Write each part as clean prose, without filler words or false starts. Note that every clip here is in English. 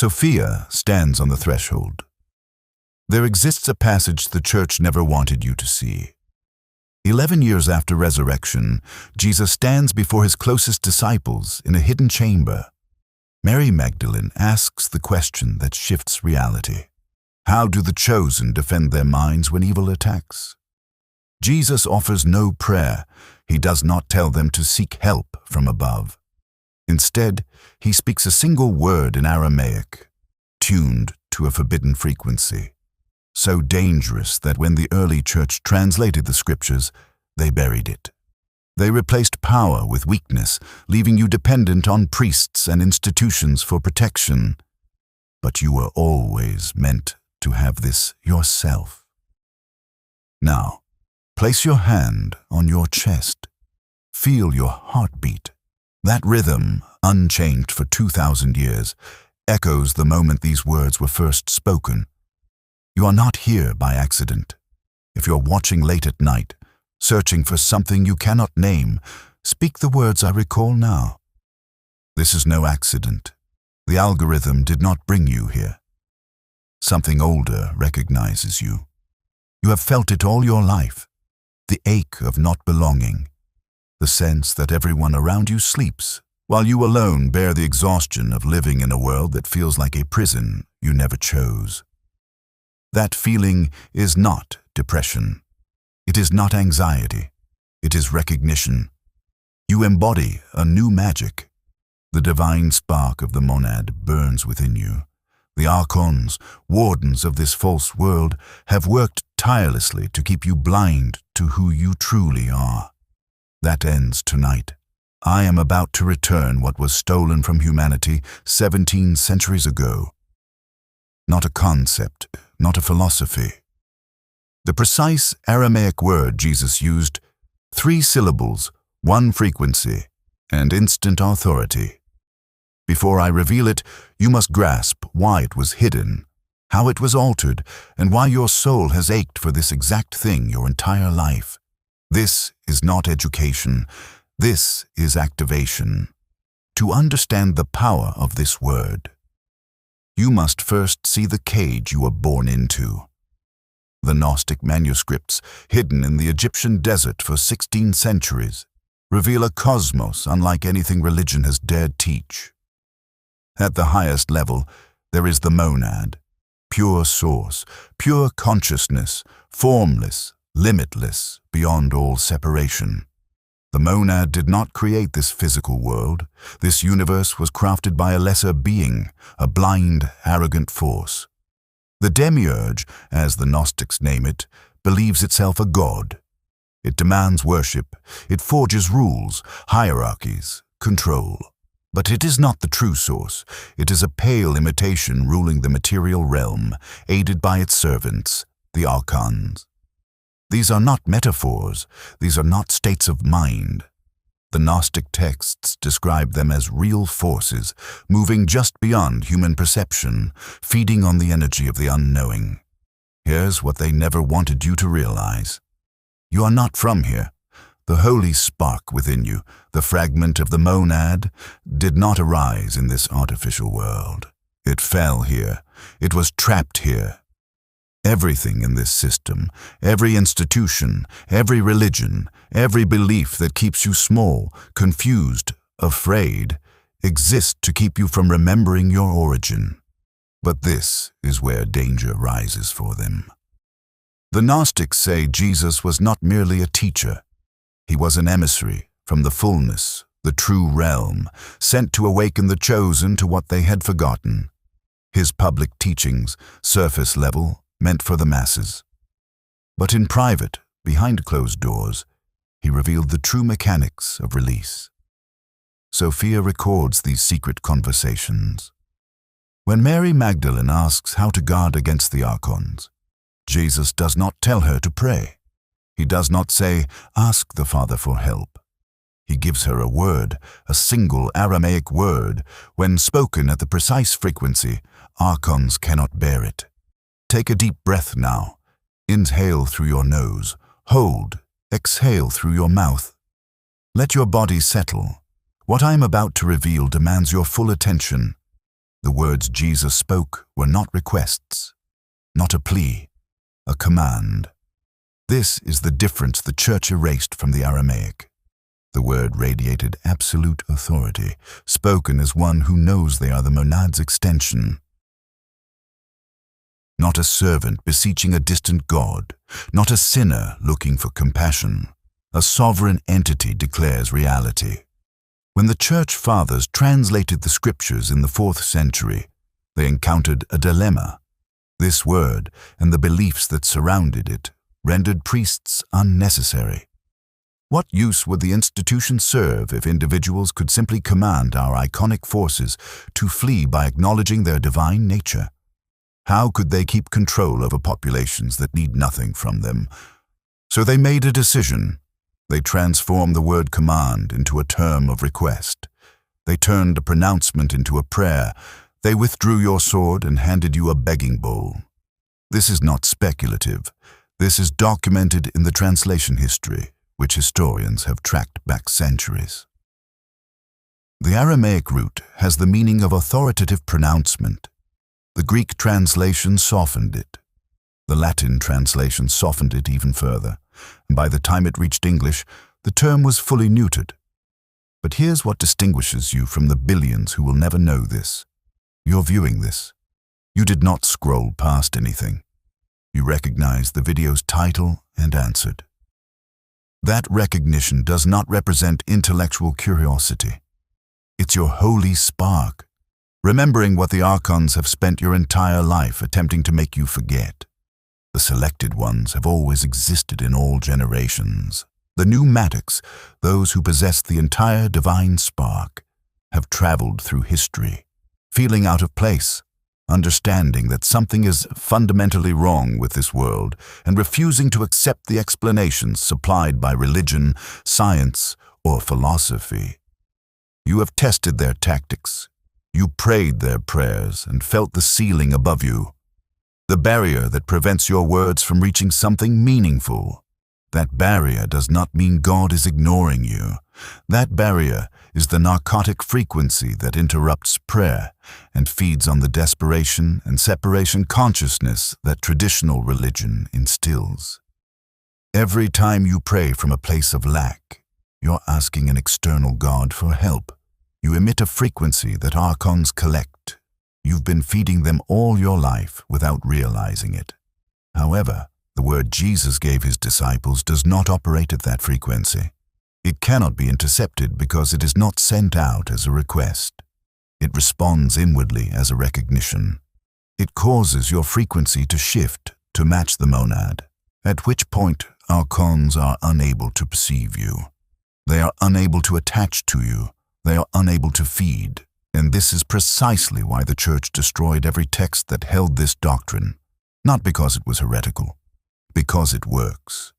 Sophia stands on the threshold. There exists a passage the church never wanted you to see. 11 years after resurrection, Jesus stands before his closest disciples in a hidden chamber. Mary Magdalene asks the question that shifts reality. How do the chosen defend their minds when evil attacks? Jesus offers no prayer. He does not tell them to seek help from above. Instead, he speaks a single word in Aramaic, tuned to a forbidden frequency, so dangerous that when the early church translated the scriptures, they buried it. They replaced power with weakness, leaving you dependent on priests and institutions for protection. But you were always meant to have this yourself. Now, place your hand on your chest. Feel your heartbeat. That rhythm, unchanged for 2,000 years, echoes the moment these words were first spoken. You are not here by accident. If you're watching late at night, searching for something you cannot name, speak the words I recall now. This is no accident. The algorithm did not bring you here. Something older recognizes you. You have felt it all your life. The ache of not belonging. The sense that everyone around you sleeps, while you alone bear the exhaustion of living in a world that feels like a prison you never chose. That feeling is not depression. It is not anxiety. It is recognition. You embody a new magic. The divine spark of the monad burns within you. The Archons, wardens of this false world, have worked tirelessly to keep you blind to who you truly are. That ends tonight. I am about to return what was stolen from humanity 17 centuries ago. Not a concept, not a philosophy. The precise Aramaic word Jesus used, 3 syllables, 1 frequency, and instant authority. Before I reveal it, you must grasp why it was hidden, how it was altered, and why your soul has ached for this exact thing your entire life. This is not education. This is activation. To understand the power of this word, you must first see the cage you were born into. The Gnostic manuscripts, hidden in the Egyptian desert for 16 centuries, reveal a cosmos unlike anything religion has dared teach. At the highest level, there is the monad, pure source, pure consciousness, formless, limitless, beyond all separation. The monad did not create this physical world. This universe was crafted by a lesser being, a blind, arrogant force. The demiurge, as the Gnostics name it, believes itself a god. It demands worship. It forges rules, hierarchies, control. But it is not the true source. It is a pale imitation ruling the material realm, aided by its servants, the Archons. These are not metaphors. These are not states of mind. The Gnostic texts describe them as real forces, moving just beyond human perception, feeding on the energy of the unknowing. Here's what they never wanted you to realize. You are not from here. The holy spark within you, the fragment of the monad, did not arise in this artificial world. It fell here. It was trapped here. Everything in this system, every institution, every religion, every belief that keeps you small, confused, afraid, exists to keep you from remembering your origin. But this is where danger rises for them. The Gnostics say Jesus was not merely a teacher. He was an emissary from the fullness, the true realm, sent to awaken the chosen to what they had forgotten. His public teachings, surface level, meant for the masses. But in private, behind closed doors, he revealed the true mechanics of release. Sophia records these secret conversations. When Mary Magdalene asks how to guard against the Archons, Jesus does not tell her to pray. He does not say, "Ask the Father for help." He gives her a word, a single Aramaic word. When spoken at the precise frequency, Archons cannot bear it. Take a deep breath now. Inhale through your nose. Hold. Exhale through your mouth. Let your body settle. What I am about to reveal demands your full attention. The words Jesus spoke were not requests, not a plea, a command. This is the difference the Church erased from the Aramaic. The word radiated absolute authority, spoken as one who knows they are the monad's extension. Not a servant beseeching a distant god, not a sinner looking for compassion. A sovereign entity declares reality. When the Church Fathers translated the Scriptures in the 4th century, they encountered a dilemma. This word and the beliefs that surrounded it rendered priests unnecessary. What use would the institution serve if individuals could simply command our iconic forces to flee by acknowledging their divine nature? How could they keep control over populations that need nothing from them? So they made a decision. They transformed the word command into a term of request. They turned a pronouncement into a prayer. They withdrew your sword and handed you a begging bowl. This is not speculative. This is documented in the translation history, which historians have tracked back centuries. The Aramaic root has the meaning of authoritative pronouncement. The Greek translation softened it. The Latin translation softened it even further, and by the time it reached English, the term was fully neutered. But here's what distinguishes you from the billions who will never know this. You're viewing this. You did not scroll past anything. You recognized the video's title and answered. That recognition does not represent intellectual curiosity. It's your holy spark, remembering what the Archons have spent your entire life attempting to make you forget. The selected ones have always existed in all generations. The pneumatics, those who possess the entire divine spark, have traveled through history, feeling out of place, understanding that something is fundamentally wrong with this world and refusing to accept the explanations supplied by religion, science, or philosophy. You have tested their tactics. You prayed their prayers and felt the ceiling above you, the barrier that prevents your words from reaching something meaningful. That barrier does not mean God is ignoring you. That barrier is the narcotic frequency that interrupts prayer and feeds on the desperation and separation consciousness that traditional religion instills. Every time you pray from a place of lack, you're asking an external God for help. You emit a frequency that Archons collect. You've been feeding them all your life without realizing it. However, the word Jesus gave his disciples does not operate at that frequency. It cannot be intercepted because it is not sent out as a request. It responds inwardly as a recognition. It causes your frequency to shift to match the monad, at which point Archons are unable to perceive you. They are unable to attach to you. They are unable to feed. And this is precisely why the Church destroyed every text that held this doctrine, not because it was heretical, because it works.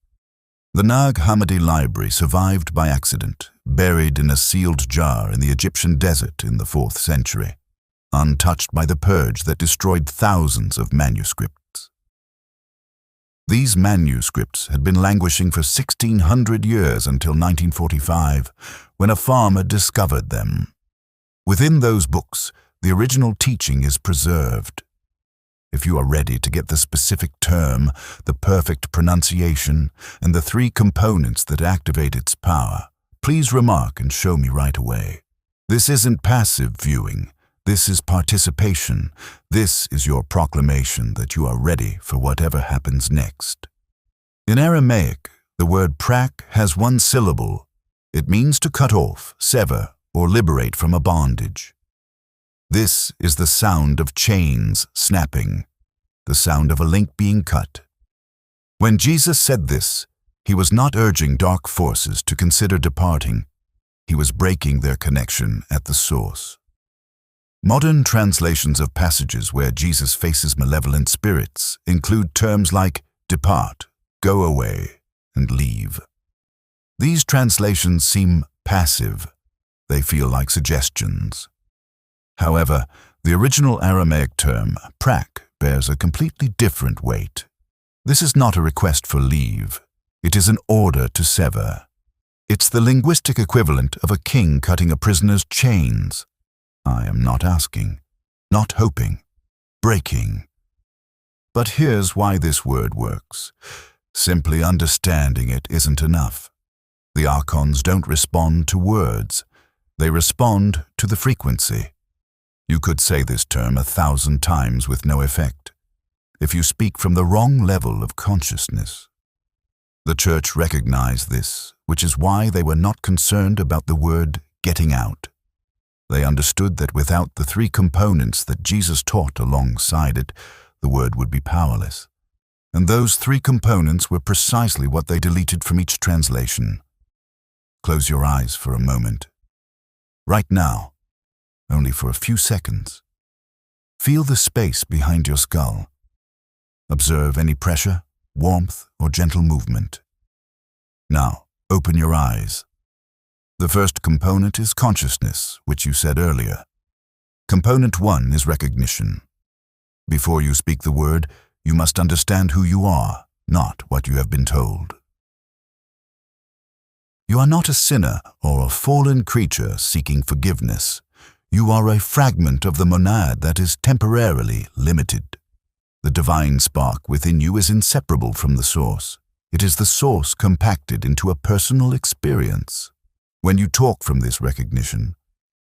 The Nag Hammadi library survived by accident, buried in a sealed jar in the Egyptian desert in the 4th century, untouched by the purge that destroyed thousands of manuscripts. These manuscripts had been languishing for 1,600 years until 1945, when a farmer discovered them. Within those books, the original teaching is preserved. If you are ready to get the specific term, the perfect pronunciation, and the 3 components that activate its power, please remark and show me right away. This isn't passive viewing. This is participation. This is your proclamation that you are ready for whatever happens next. In Aramaic, the word prak has 1 syllable. It means to cut off, sever, or liberate from a bondage. This is the sound of chains snapping, the sound of a link being cut. When Jesus said this, he was not urging dark forces to consider departing. He was breaking their connection at the source. Modern translations of passages where Jesus faces malevolent spirits include terms like depart, go away, and leave. These translations seem passive. They feel like suggestions. However, the original Aramaic term, prak, bears a completely different weight. This is not a request for leave. It is an order to sever. It's the linguistic equivalent of a king cutting a prisoner's chains. I am not asking, not hoping, breaking. But here's why this word works. Simply understanding it isn't enough. The Archons don't respond to words. They respond to the frequency. You could say this term 1,000 times with no effect, if you speak from the wrong level of consciousness. The Church recognized this, which is why they were not concerned about the word getting out. They understood that without the three components that Jesus taught alongside it, the word would be powerless. And those three components were precisely what they deleted from each translation. Close your eyes for a moment. Right now, only for a few seconds. Feel the space behind your skull. Observe any pressure, warmth, or gentle movement. Now, open your eyes. The first component is consciousness, which you said earlier. Component 1 is recognition. Before you speak the word, you must understand who you are, not what you have been told. You are not a sinner or a fallen creature seeking forgiveness. You are a fragment of the monad that is temporarily limited. The divine spark within you is inseparable from the source. It is the source compacted into a personal experience. When you talk from this recognition,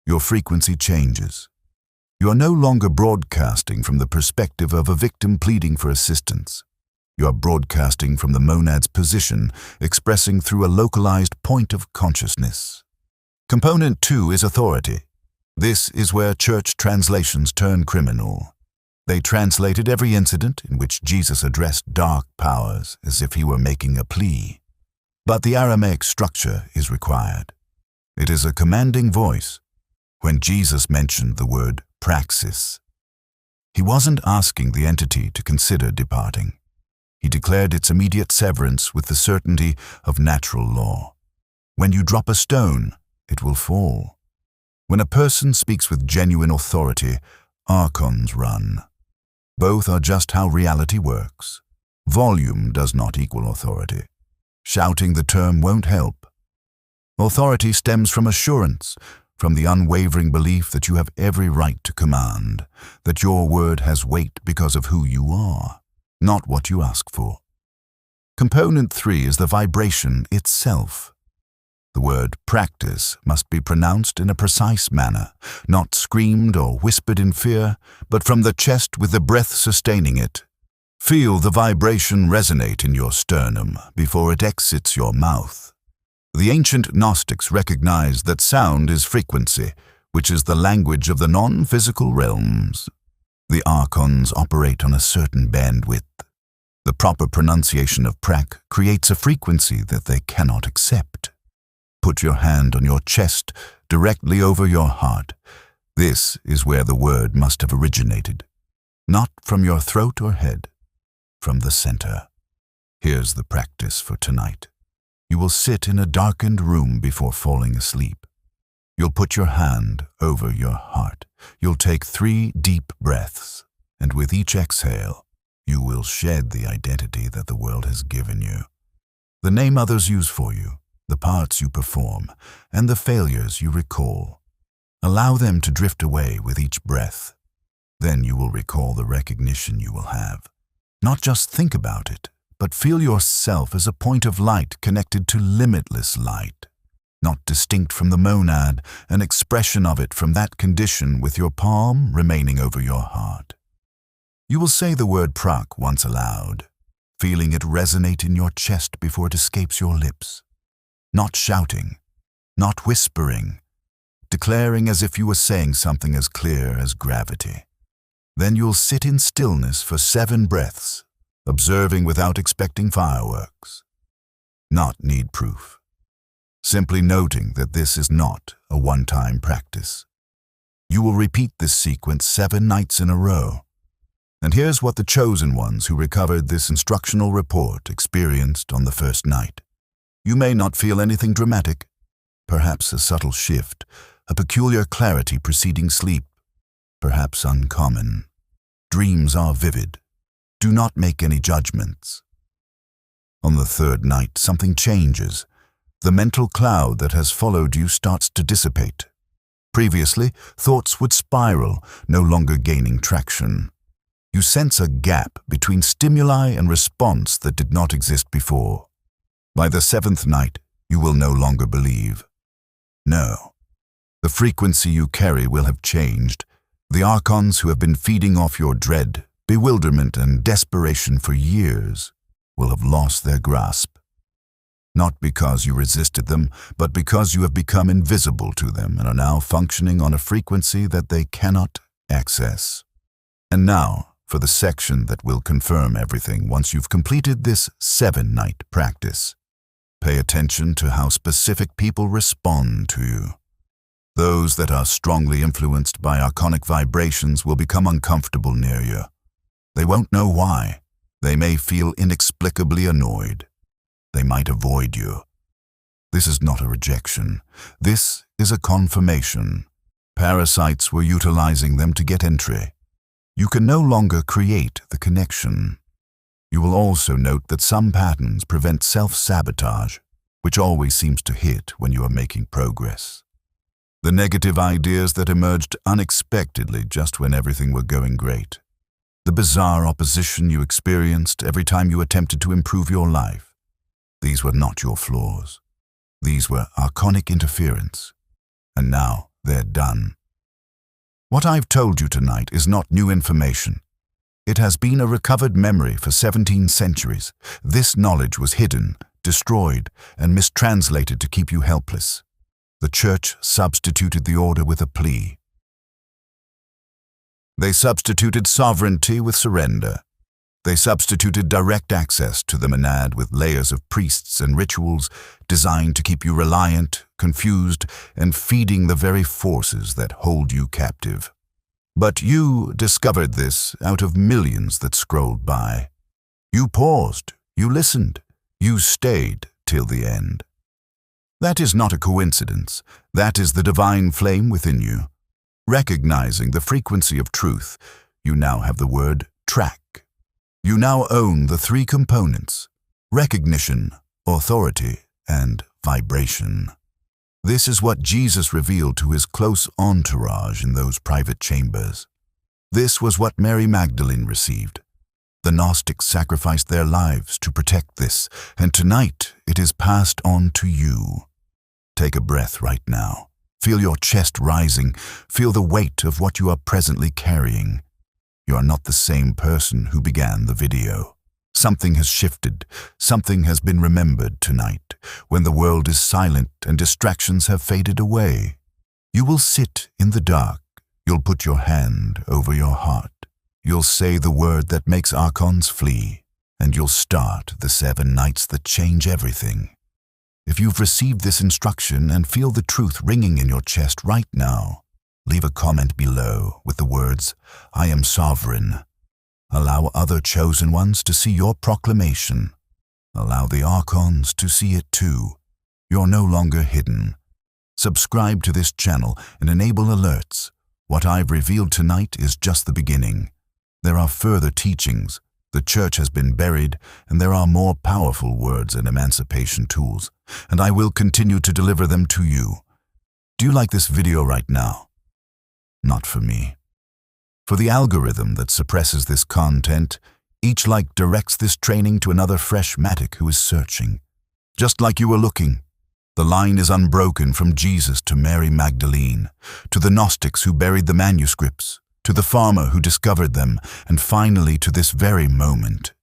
your frequency changes. You are no longer broadcasting from the perspective of a victim pleading for assistance. You are broadcasting from the monad's position, expressing through a localized point of consciousness. Component 2 is authority. This is where church translations turn criminal. They translated every incident in which Jesus addressed dark powers as if he were making a plea. But the Aramaic structure is required. It is a commanding voice. When Jesus mentioned the word praxis, he wasn't asking the entity to consider departing. He declared its immediate severance with the certainty of natural law. When you drop a stone, it will fall. When a person speaks with genuine authority, Archons run. Both are just how reality works. Volume does not equal authority. Shouting the term won't help. Authority stems from assurance, from the unwavering belief that you have every right to command, that your word has weight because of who you are, not what you ask for. Component 3 is the vibration itself. The word practice must be pronounced in a precise manner, not screamed or whispered in fear, but from the chest with the breath sustaining it. Feel the vibration resonate in your sternum before it exits your mouth. The ancient Gnostics recognized that sound is frequency, which is the language of the non-physical realms. The Archons operate on a certain bandwidth. The proper pronunciation of prak creates a frequency that they cannot accept. Put your hand on your chest, directly over your heart. This is where the word must have originated. Not from your throat or head, from the center. Here's the practice for tonight. You will sit in a darkened room before falling asleep. You'll put your hand over your heart. You'll take 3 deep breaths, and with each exhale, you will shed the identity that the world has given you. The name others use for you, the parts you perform, and the failures you recall. Allow them to drift away with each breath. Then you will recall the recognition you will have. Not just think about it, but feel yourself as a point of light connected to limitless light. Not distinct from the monad, an expression of it from that condition with your palm remaining over your heart. You will say the word prak once aloud, feeling it resonate in your chest before it escapes your lips. Not shouting, not whispering, declaring as if you were saying something as clear as gravity. Then you'll sit in stillness for 7 breaths, observing without expecting fireworks. Not need proof. Simply noting that this is not a one-time practice. You will repeat this sequence 7 nights in a row. And here's what the chosen ones who recovered this instructional report experienced on the first night. You may not feel anything dramatic, perhaps a subtle shift, a peculiar clarity preceding sleep, perhaps uncommon. Dreams are vivid. Do not make any judgments. On the 3rd night, something changes. The mental cloud that has followed you starts to dissipate. Previously, thoughts would spiral, no longer gaining traction. You sense a gap between stimuli and response that did not exist before. By the seventh night, you will no longer believe. No. The frequency you carry will have changed. The Archons who have been feeding off your dread, bewilderment, and desperation for years will have lost their grasp. Not because you resisted them, but because you have become invisible to them and are now functioning on a frequency that they cannot access. And now, for the section that will confirm everything once you've completed this 7-night practice. Pay attention to how specific people respond to you. Those that are strongly influenced by archonic vibrations will become uncomfortable near you. They won't know why. They may feel inexplicably annoyed. They might avoid you. This is not a rejection. This is a confirmation. Parasites were utilizing them to get entry. You can no longer create the connection. You will also note that some patterns prevent self-sabotage, which always seems to hit when you are making progress. The negative ideas that emerged unexpectedly just when everything were going great. The bizarre opposition you experienced every time you attempted to improve your life. These were not your flaws. These were archonic interference. And now they're done. What I've told you tonight is not new information. It has been a recovered memory for 17 centuries. This knowledge was hidden, destroyed, and mistranslated to keep you helpless. The Church substituted the order with a plea. They substituted sovereignty with surrender. They substituted direct access to the monad with layers of priests and rituals designed to keep you reliant, confused, and feeding the very forces that hold you captive. But you discovered this out of millions that scrolled by. You paused, you listened, you stayed till the end. That is not a coincidence. That is the divine flame within you. Recognizing the frequency of truth, you now have the word track. You now own the 3 components: recognition, authority, and vibration. This is what Jesus revealed to his close entourage in those private chambers. This was what Mary Magdalene received. The Gnostics sacrificed their lives to protect this, and tonight it is passed on to you. Take a breath right now. Feel your chest rising. Feel the weight of what you are presently carrying. You are not the same person who began the video. Something has shifted. Something has been remembered tonight, when the world is silent and distractions have faded away. You will sit in the dark. You'll put your hand over your heart. You'll say the word that makes Archons flee, and you'll start the 7 nights that change everything. If you've received this instruction and feel the truth ringing in your chest right now, leave a comment below with the words, "I am sovereign." Allow other chosen ones to see your proclamation. Allow the Archons to see it too. You're no longer hidden. Subscribe to this channel and enable alerts. What I've revealed tonight is just the beginning. There are further teachings. The Church has been buried, and there are more powerful words and emancipation tools, and I will continue to deliver them to you. Do you like this video right now? Not for me. For the algorithm that suppresses this content, each like directs this training to another fresh matic who is searching. Just like you were looking, the line is unbroken from Jesus to Mary Magdalene, to the Gnostics who buried the manuscripts, to the farmer who discovered them, and finally to this very moment.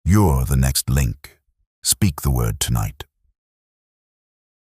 You're the next link. Speak the word tonight.